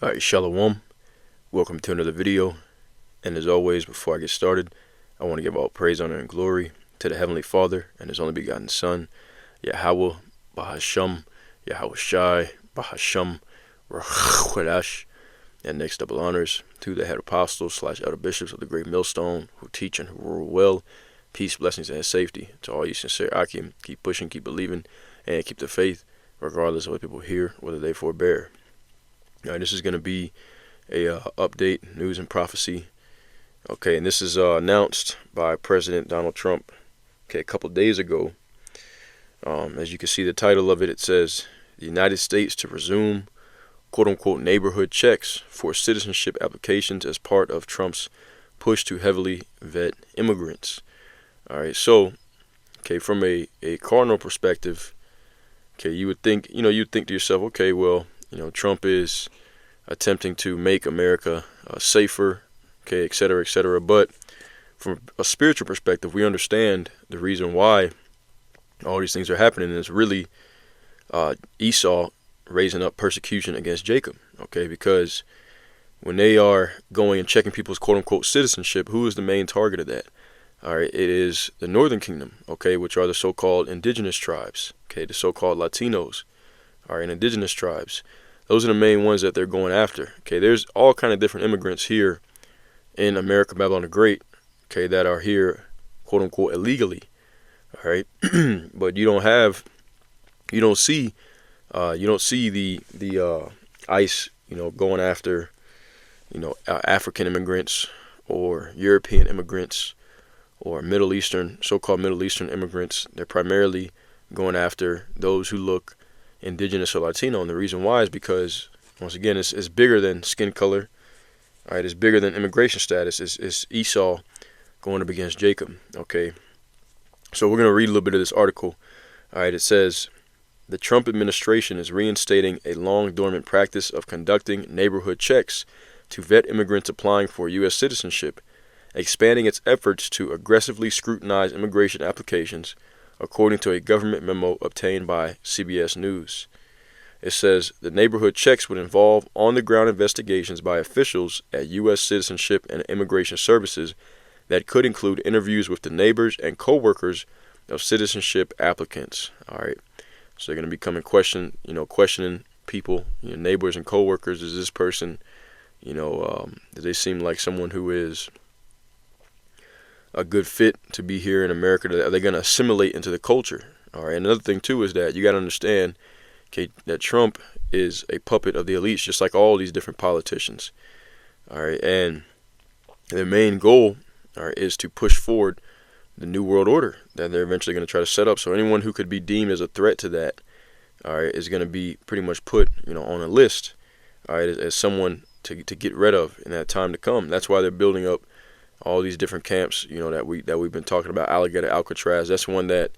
Alright, Shalom. Welcome to another video. And as always, before I get started, I want to give all praise, honor, and glory to the Heavenly Father and His only begotten Son, Yahweh, Bahasham, Yahweh Shai, Bahasham, Rakhwadash, and next double honors to the head apostles / elder bishops of the great millstone who teach and who rule well. Peace, blessings, and safety to all you sincere Akim. Keep pushing, keep believing, and keep the faith, regardless of what people hear, whether they forbear. All right, this is going to be a update, news and prophecy. Okay, and this is announced by President Donald Trump, a couple days ago. As you can see, the title of it says, "The United States to resume, quote-unquote, neighborhood checks for citizenship applications as part of Trump's push to heavily vet immigrants." All right, so, from a cardinal perspective, you would think, you'd think to yourself, okay, well, Trump is attempting to make America safer, et cetera, et cetera. But from a spiritual perspective, we understand the reason why all these things are happening. And it's really Esau raising up persecution against Jacob, because when they are going and checking people's quote-unquote citizenship, who is the main target of that? All right, it is the Northern Kingdom, which are the so-called indigenous tribes, the so-called Latinos, and indigenous tribes. Those are the main ones that they're going after. There's all kind of different immigrants here in America, Babylon the Great, that are here, quote unquote, illegally. All right, but you don't see the ICE, going after, African immigrants or European immigrants or so-called Middle Eastern immigrants. They're primarily going after those who look indigenous or Latino, and the reason why is because, once again, it's bigger than skin color. All right, it's bigger than immigration status. It's Esau going up against Jacob. So we're going to read a little bit of this article. All right, it says, "The Trump administration is reinstating a long dormant practice of conducting neighborhood checks to vet immigrants applying for U.S. citizenship, expanding its efforts to aggressively scrutinize immigration applications, according to a government memo obtained by CBS News." It says the neighborhood checks would involve on-the-ground investigations by officials at U.S. Citizenship and Immigration Services that could include interviews with the neighbors and co-workers of citizenship applicants. All right, so they're going to be questioning people, neighbors and co-workers. Is this person, do they seem like someone who is a good fit to be here in America? Are they going to assimilate into the culture? All right. Another thing too is that you got to understand, that Trump is a puppet of the elites, just like all these different politicians. All right, and their main goal, is to push forward the New World Order that they're eventually going to try to set up. So anyone who could be deemed as a threat to that, is going to be pretty much put, on a list, as someone to get rid of in that time to come. That's why they're building up all these different camps, that we've been talking about. Alligator, Alcatraz, that's one that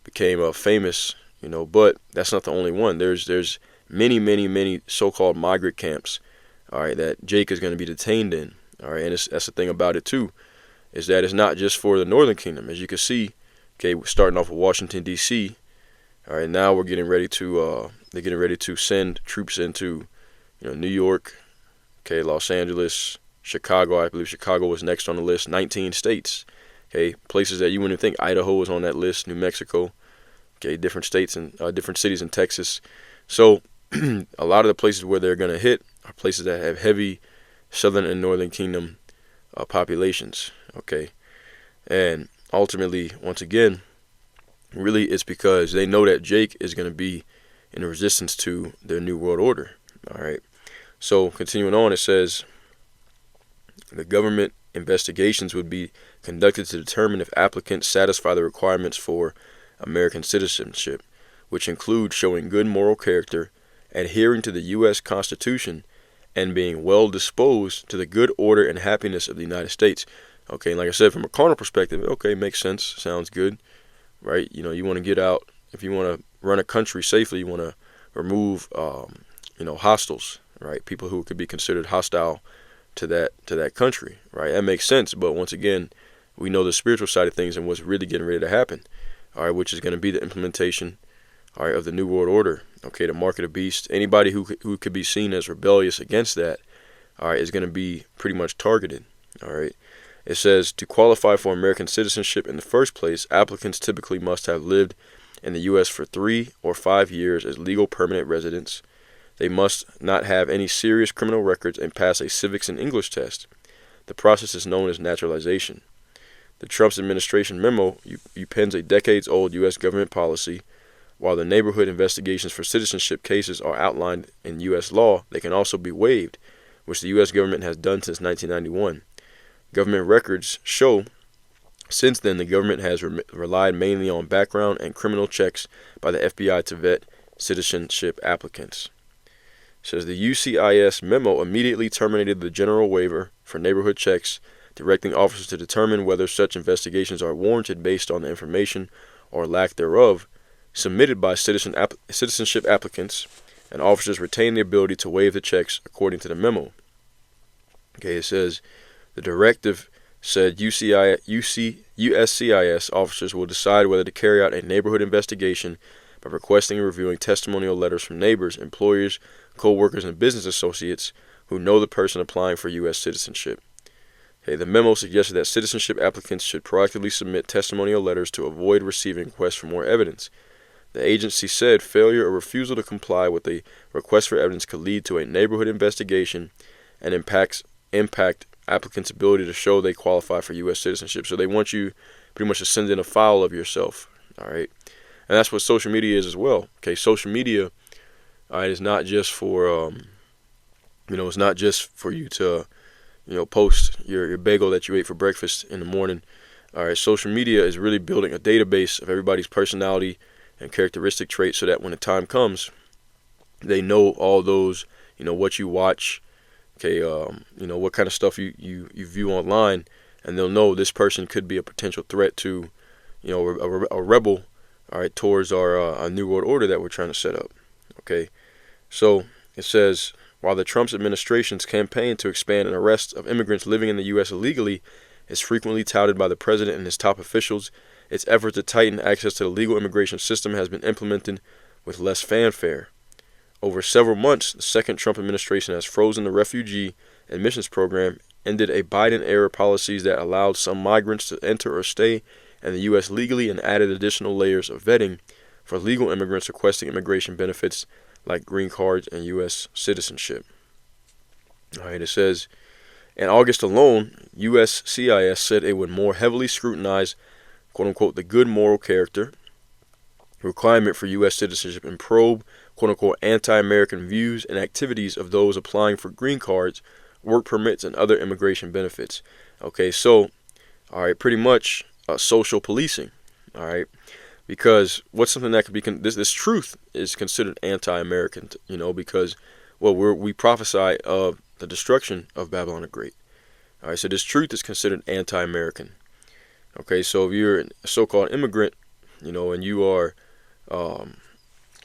became famous, but that's not the only one. There's many so-called migrant camps, that Jake is going to be detained in. All right, and that's the thing about it too, is that it's not just for the Northern Kingdom. As you can see, we're starting off with Washington D.C. All right, now we're getting ready to they're getting ready to send troops into, New York, Los Angeles, Chicago. I believe Chicago was next on the list. 19 states, places that you wouldn't think. Idaho was on that list. New Mexico, different states and different cities in Texas. So a lot of the places where they're going to hit are places that have heavy Southern and Northern Kingdom populations. And ultimately, once again, really it's because they know that Jake is going to be in resistance to their New World Order. All right. So continuing on, it says the government investigations would be conducted to determine if applicants satisfy the requirements for American citizenship, which include showing good moral character, adhering to the U.S. Constitution, and being well disposed to the good order and happiness of the United States. Like I said, from a carnal perspective, makes sense, sounds good, right? You want to get out. If you want to run a country safely, you want to remove, hostiles, right? People who could be considered hostile to that country, right? That makes sense. But once again, we know the spiritual side of things and what's really getting ready to happen, all right, which is going to be the implementation, all right, of the New World Order, okay, the mark of the beast. Anybody who could be seen as rebellious against that, all right, is going to be pretty much targeted. All right. It says to qualify for American citizenship in the first place, applicants typically must have lived in the U.S. for 3 or 5 years as legal permanent residents. They must not have any serious criminal records and pass a civics and English test. The process is known as naturalization. The Trump administration memo pens a decades-old U.S. government policy. While the neighborhood investigations for citizenship cases are outlined in U.S. law, they can also be waived, which the U.S. government has done since 1991. Government records show since then the government has relied mainly on background and criminal checks by the FBI to vet citizenship applicants. It says the UCIS memo immediately terminated the general waiver for neighborhood checks, directing officers to determine whether such investigations are warranted based on the information or lack thereof submitted by citizenship applicants, and officers retain the ability to waive the checks according to the memo. Okay, it says the directive said USCIS officers will decide whether to carry out a neighborhood investigation by requesting and reviewing testimonial letters from neighbors, employers, co-workers, and business associates who know the person applying for U.S. citizenship. Okay, the memo suggested that citizenship applicants should proactively submit testimonial letters to avoid receiving requests for more evidence. The agency said failure or refusal to comply with a request for evidence could lead to a neighborhood investigation and impact applicants' ability to show they qualify for U.S. citizenship. So they want you pretty much to send in a file of yourself, all right? And that's what social media is as well. Okay, social media, all right, is not just for, it's not just for you to, post your bagel that you ate for breakfast in the morning. All right, social media is really building a database of everybody's personality and characteristic traits so that when the time comes, they know all those, what you watch, okay, what kind of stuff you view online, and they'll know this person could be a potential threat to, a rebel, all right, towards our New World Order that we're trying to set up. Okay, so it says, while the Trump administration's campaign to expand an arrest of immigrants living in the U.S. illegally is frequently touted by the president and his top officials, its effort to tighten access to the legal immigration system has been implemented with less fanfare. Over several months, the second Trump administration has frozen the refugee admissions program, ended a Biden-era policies that allowed some migrants to enter or stay in the U.S. legally, and added additional layers of vetting for legal immigrants requesting immigration benefits like green cards and U.S. citizenship. All right, it says, in August alone, USCIS said it would more heavily scrutinize, quote-unquote, the good moral character requirement for U.S. citizenship and probe, quote-unquote, anti-American views and activities of those applying for green cards, work permits, and other immigration benefits. Okay, so, all right, pretty much social policing, all right, because what's something that could be, this truth is considered anti-American, because, well, we prophesy of the destruction of Babylon the Great. All right, so this truth is considered anti-American. Okay, so if you're a so-called immigrant, and you are, in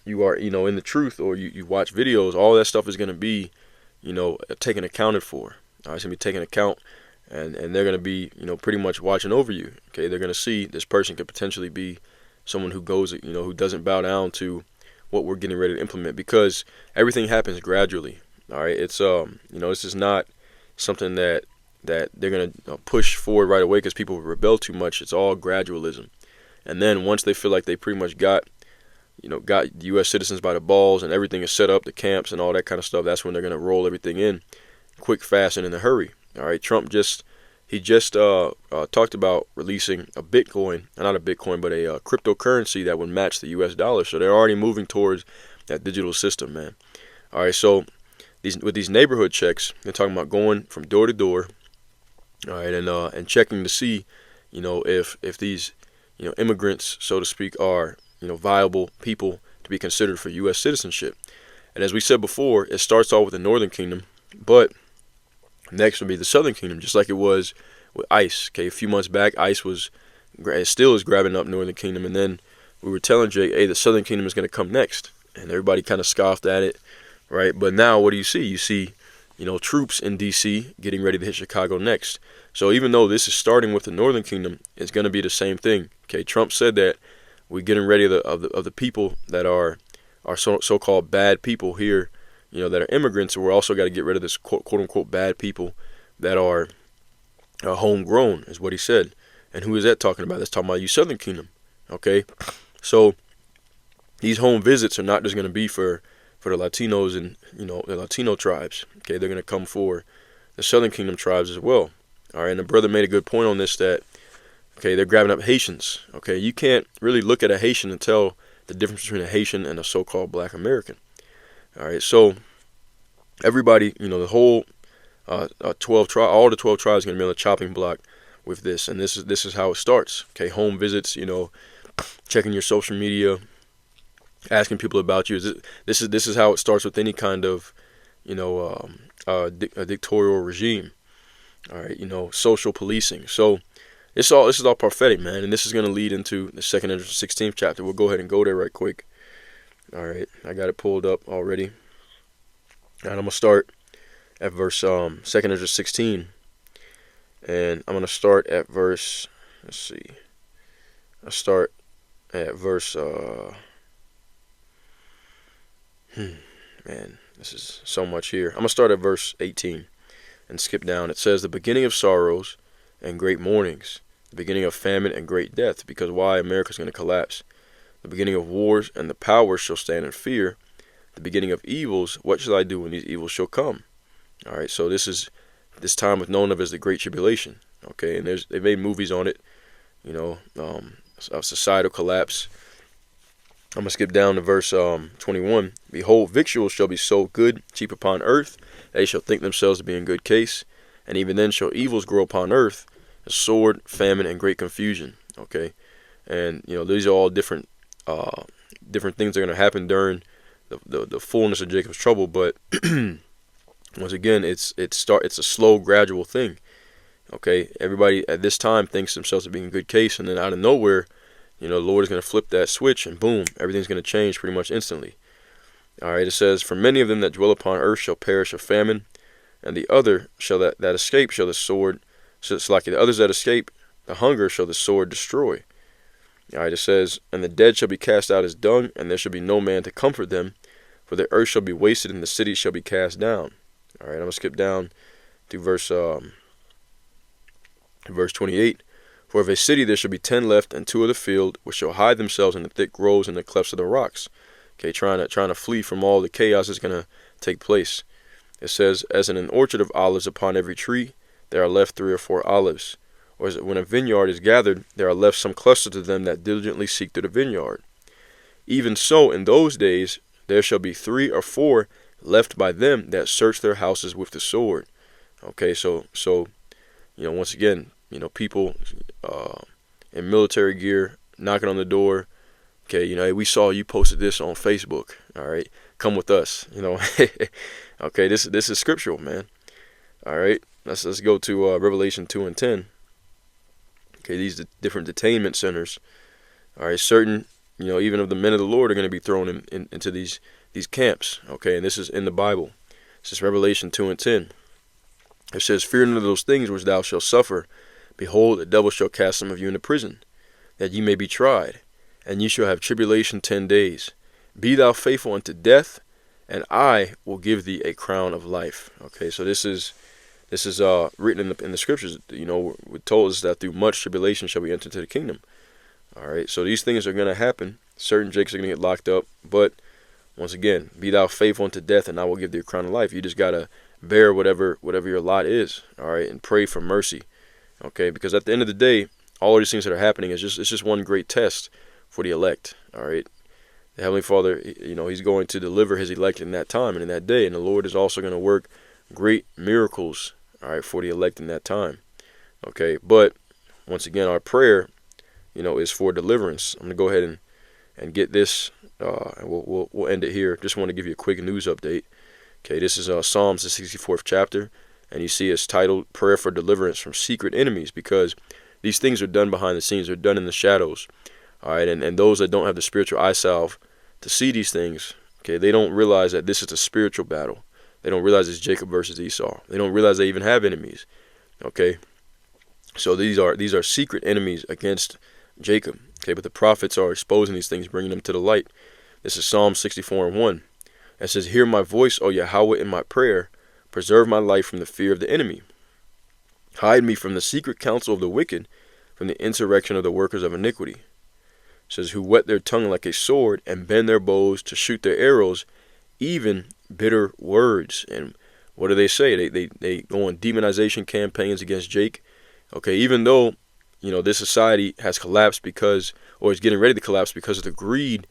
the truth, or you watch videos, all that stuff is going to be, taken accounted for. All right, it's going to be taken account, and they're going to be, pretty much watching over you. Okay, they're going to see this person could potentially be someone who goes, who doesn't bow down to what we're getting ready to implement, because everything happens gradually. All right, it's this is not something that they're going to push forward right away because people rebel too much. It's all gradualism. And then once they feel like they pretty much got U.S. citizens by the balls and everything is set up, the camps and all that kind of stuff, that's when they're going to roll everything in quick, fast, and in a hurry. All right, Trump just talked about releasing a Bitcoin, not a Bitcoin, but a cryptocurrency that would match the U.S. dollar. So they're already moving towards that digital system, man. All right, so with these neighborhood checks, they're talking about going from door to door, all right, and checking to see, if these, immigrants, so to speak, are, viable people to be considered for U.S. citizenship. And as we said before, it starts off with the Northern Kingdom, but next would be the Southern Kingdom, just like it was with ICE. Okay, a few months back, ICE still is grabbing up Northern Kingdom, and then we were telling Jake, hey, the Southern Kingdom is going to come next, and everybody kind of scoffed at it, right? But now, what do you see? You see, troops in D.C. getting ready to hit Chicago next. So even though this is starting with the Northern Kingdom, it's going to be the same thing. Okay, Trump said that we're getting ready of the people that are are so-called bad people here, that are immigrants. And we're also got to get rid of this quote unquote bad people that are homegrown, is what he said. And who is that talking about? That's talking about you Southern Kingdom. Okay, so these home visits are not just going to be for the Latinos and the Latino tribes. Okay, they're going to come for the Southern Kingdom tribes as well. All right, and the brother made a good point on this, that they're grabbing up Haitians. Okay, you can't really look at a Haitian and tell the difference between a Haitian and a so-called Black American. All right, so everybody, the whole 12 tribes, all the 12 tribes are going to be on the chopping block with this, and this is how it starts. Okay, home visits, checking your social media, asking people about you. This is how it starts with any kind of a dictatorial regime. All right, social policing. So this is all prophetic, man, and this is going to lead into the 2nd and 16th chapter. We'll go ahead and go there right quick. All right, I got it pulled up already, and I'm gonna start at verse 2nd and 16, and I'm gonna start at verse. Let's see. I start at verse. Man, this is so much here. I'm gonna start at verse 18 and skip down. It says, "The beginning of sorrows and great mournings, the beginning of famine and great death, because why? America's going to collapse. The beginning of wars, and the powers shall stand in fear. The beginning of evils, what shall I do when these evils shall come?" All right, so this time is known of as the Great Tribulation. Okay, and they made movies on it, societal collapse. I'm going to skip down to verse 21. "Behold, victuals shall be so good, cheap upon earth, they shall think themselves to be in good case. And even then shall evils grow upon earth, a sword, famine, and great confusion." Okay, and these are all different things that are going to happen during the fullness of Jacob's trouble. But once again, it's a slow, gradual thing. Okay, everybody at this time thinks themselves to be in good case, and then out of nowhere, the Lord is going to flip that switch, and boom, everything's going to change pretty much instantly. All right, it says, "For many of them that dwell upon earth shall perish of famine, and the other shall that escape shall the sword." So it's like the others that escape the hunger shall the sword destroy. All right, it says, "And the dead shall be cast out as dung, and there shall be no man to comfort them, for the earth shall be wasted, and the cities shall be cast down." All right, I'm gonna skip down to verse 28. "For of a city there shall be 10 left, and 2 of the field, which shall hide themselves in the thick groves and the clefts of the rocks." Okay, trying to flee from all the chaos that's gonna take place. It says, "As in an orchard of olives, upon every tree there are left 3 or 4 olives. Or as when a vineyard is gathered, there are left some clusters of them that diligently seek through the vineyard. Even so, in those days there shall be 3 or 4 left by them that search their houses with the sword." Okay, so once again, people in military gear knocking on the door. Okay, hey, we saw you posted this on Facebook. All right, come with us. Okay, this is scriptural, man. All right, let's go to Revelation 2 and 10. Okay, these different detainment centers. All right, certain even of the men of the Lord are going to be thrown into these camps. Okay, and this is in the Bible. This is Revelation 2 and 10. It says, "Fear none of those things which thou shalt suffer. Behold, the devil shall cast some of you into prison, that ye may be tried, and ye shall have tribulation 10 days. Be thou faithful unto death, and I will give thee a crown of life." Okay, so this is written in the scriptures. We're told us that through much tribulation shall we enter into the kingdom. All right, so these things are going to happen. Certain Jakes are going to get locked up, but once again, be thou faithful unto death, and I will give thee a crown of life. You just gotta bear whatever your lot is. All right, and pray for mercy. Okay, because at the end of the day, all of these things that are happening it's just one great test for the elect. All right, the Heavenly Father, He's going to deliver His elect in that time and in that day, and the Lord is also going to work great miracles. All right, for the elect in that time. Okay, but once again, our prayer, is for deliverance. I'm gonna go ahead and get this, and we'll end it here. Just want to give you a quick news update. Okay, this is Psalms, the 64th chapter, and you see it's titled "Prayer for Deliverance from Secret Enemies," because these things are done behind the scenes. They're done in the shadows. All right, and those that don't have the spiritual eye salve to see these things, okay, they don't realize that this is a spiritual battle. They don't realize it's Jacob versus Esau. They don't realize they even have enemies. Okay, so these are secret enemies against Jacob. Okay, but the prophets are exposing these things, bringing them to the light. This is Psalm 64:1. It says, "Hear my voice, O Yahweh, in my prayer. Preserve my life from the fear of the enemy. Hide me from the secret counsel of the wicked, from the insurrection of the workers of iniquity." It says, "Who whet their tongue like a sword and bend their bows to shoot their arrows, even bitter words." And what do they say? They go on demonization campaigns against Jake. Okay, even though, this society has collapsed or is getting ready to collapse because of the greed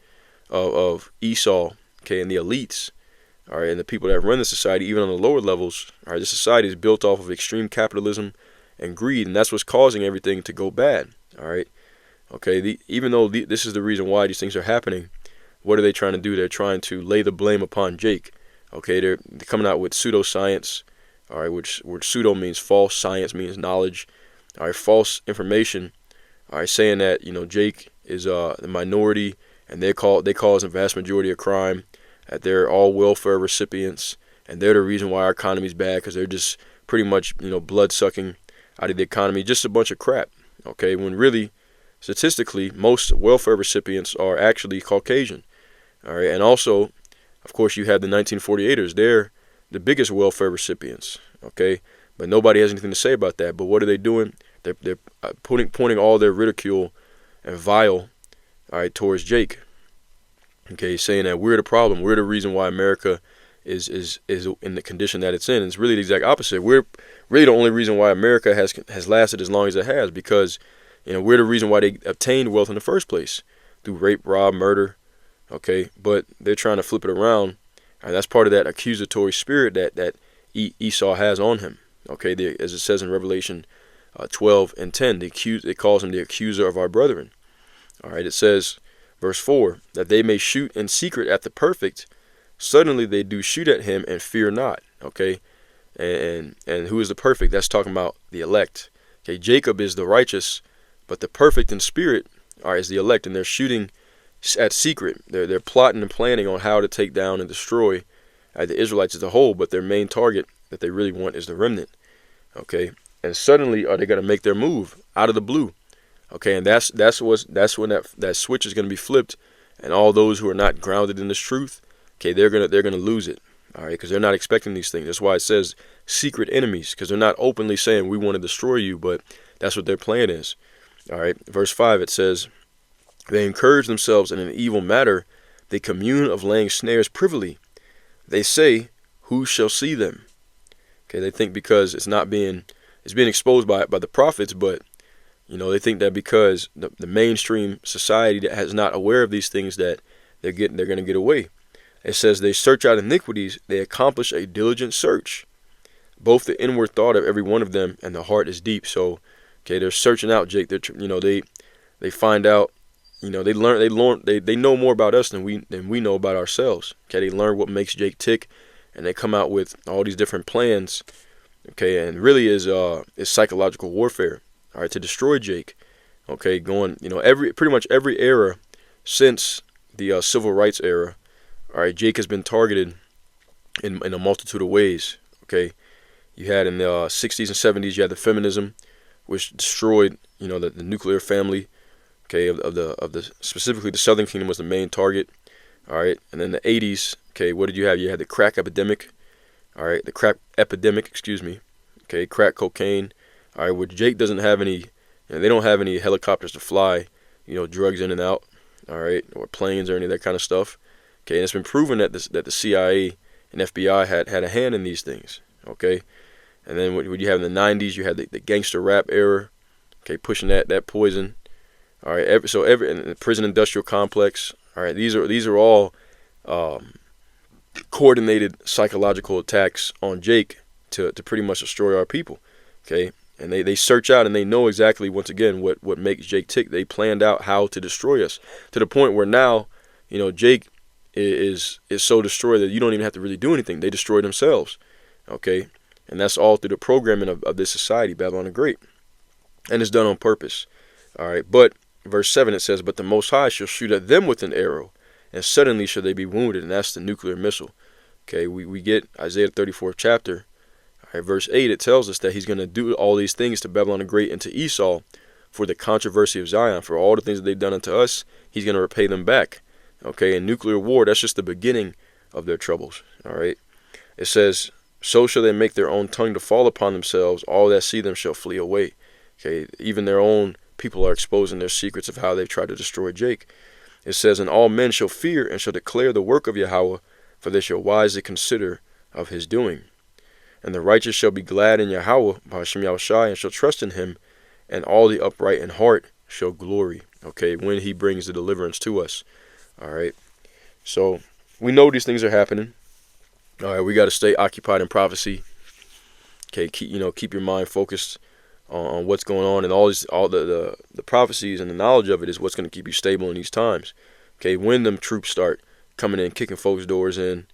of Esau, okay, and the elites, all right, and the people that run the society, even on the lower levels. All right, this society is built off of extreme capitalism and greed, and that's what's causing everything to go bad. All right, okay, even though this is the reason why these things are happening, what are they trying to do? They're trying to lay the blame upon Jake. Okay, they're coming out with pseudoscience, all right, which word pseudo means false, science means knowledge, all right, false information, all right, saying that Jake is the minority, and they cause the vast majority of crime, that they're all welfare recipients, and they're the reason why our economy's bad because they're just pretty much blood sucking out of the economy, just a bunch of crap. Okay, when really statistically most welfare recipients are actually Caucasian. All right, and also, of course, you have the 1948ers. They're the biggest welfare recipients. Okay, but nobody has anything to say about that. But what are they doing? They're pointing all their ridicule and vile, all right, towards Jake. Okay, saying that we're the problem. We're the reason why America is in the condition that it's in. And it's really the exact opposite. We're really the only reason why America has lasted as long as it has, because we're the reason why they obtained wealth in the first place, through rape, rob, murder. Okay, but they're trying to flip it around, and that's part of that accusatory spirit that Esau has on him. Okay, as it says in Revelation 12:10, it calls him the accuser of our brethren. All right, it says, verse 4, that they may shoot in secret at the perfect. Suddenly they do shoot at him and fear not. Okay, and who is the perfect? That's talking about the elect. Okay, Jacob is the righteous, but the perfect in spirit is the elect, and they're shooting at secret. They're plotting and planning on how to take down and destroy the Israelites as a whole, but their main target that they really want is the remnant. Okay, and suddenly are they going to make their move out of the blue? Okay, and that's when that switch is going to be flipped, and all those who are not grounded in this truth, okay, they're gonna lose it. All right, because they're not expecting these things. That's why it says secret enemies, because they're not openly saying we want to destroy you, but that's what their plan is. All right, verse 5, it says, "They encourage themselves in an evil matter. They commune of laying snares privily. They say, who shall see them?" Okay, they think because it's being exposed by the prophets, but they think that because the mainstream society that is not aware of these things, that they're going to get away. It says they search out iniquities. They accomplish a diligent search. Both the inward thought of every one of them and the heart is deep. So, okay, they're searching out Jake. They find out. They know more about us than we know about ourselves. Okay, they learn what makes Jake tick, and they come out with all these different plans. Okay, and really is psychological warfare. All right, to destroy Jake. Okay, going pretty much every era since the civil rights era. All right, Jake has been targeted in a multitude of ways. Okay, you had in the 60s and 70s, you had the feminism, which destroyed the nuclear family. Okay, of the specifically the Southern Kingdom was the main target. All right, and then the 80s. Okay, what did you have? You had the crack epidemic. All right, the crack epidemic. Excuse me. Okay, crack cocaine. All right, which Jake doesn't have any. They don't have any helicopters to fly, drugs in and out. All right, or planes or any of that kind of stuff. Okay, and it's been proven that the CIA and FBI had a hand in these things. Okay, and then what you have in the 90s, you had the gangster rap era. Okay, pushing that poison. All right, and the prison industrial complex. All right, these are all coordinated psychological attacks on Jake to pretty much destroy our people. Okay, and they search out and they know exactly, once again, what makes Jake tick. They planned out how to destroy us to the point where now, Jake is so destroyed that you don't even have to really do anything. They destroy themselves. Okay, and that's all through the programming of this society, Babylon the Great, and it's done on purpose. All right, but verse 7, it says, "But the Most High shall shoot at them with an arrow, and suddenly shall they be wounded." And that's the nuclear missile. Okay, we get Isaiah 34th chapter. All right, verse 8, it tells us that he's going to do all these things to Babylon the Great and to Esau for the controversy of Zion. For all the things that they've done unto us, he's going to repay them back. Okay, in nuclear war, that's just the beginning of their troubles. All right. It says, so shall they make their own tongue to fall upon themselves. All that see them shall flee away. Okay, even their own people are exposing their secrets of how they've tried to destroy Jake. It says, and all men shall fear and shall declare the work of Yahweh, for they shall wisely consider of his doing. And the righteous shall be glad in Yahweh, B'Hashem Yahushai, and shall trust in him, and all the upright in heart shall glory. Okay, when he brings the deliverance to us. All right, so we know these things are happening. All right, we got to stay occupied in prophecy. Okay, keep your mind focused on what's going on, and all the prophecies and the knowledge of it is what's going to keep you stable in these times. Okay, when them troops start coming in, kicking folks' doors in,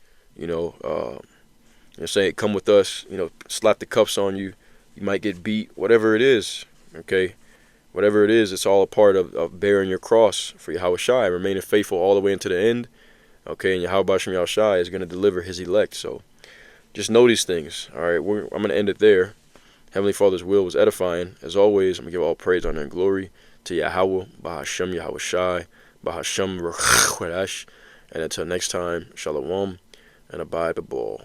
saying, come with us, slap the cuffs on you, you might get beat, whatever it is. Okay, whatever it is, it's all a part of bearing your cross for Yahweh Shai, remaining faithful all the way into the end. Okay, and Yahweh B'Hashem Yahushai is going to deliver his elect. So just know these things. All right, I'm going to end it there. Heavenly Father's will was edifying. As always, I'm going to give all praise, honor, and glory to Yahweh, B'Hashem Yahushai, B'Hashem Ruach Kodesh. And until next time, Shalom, and abide the ball.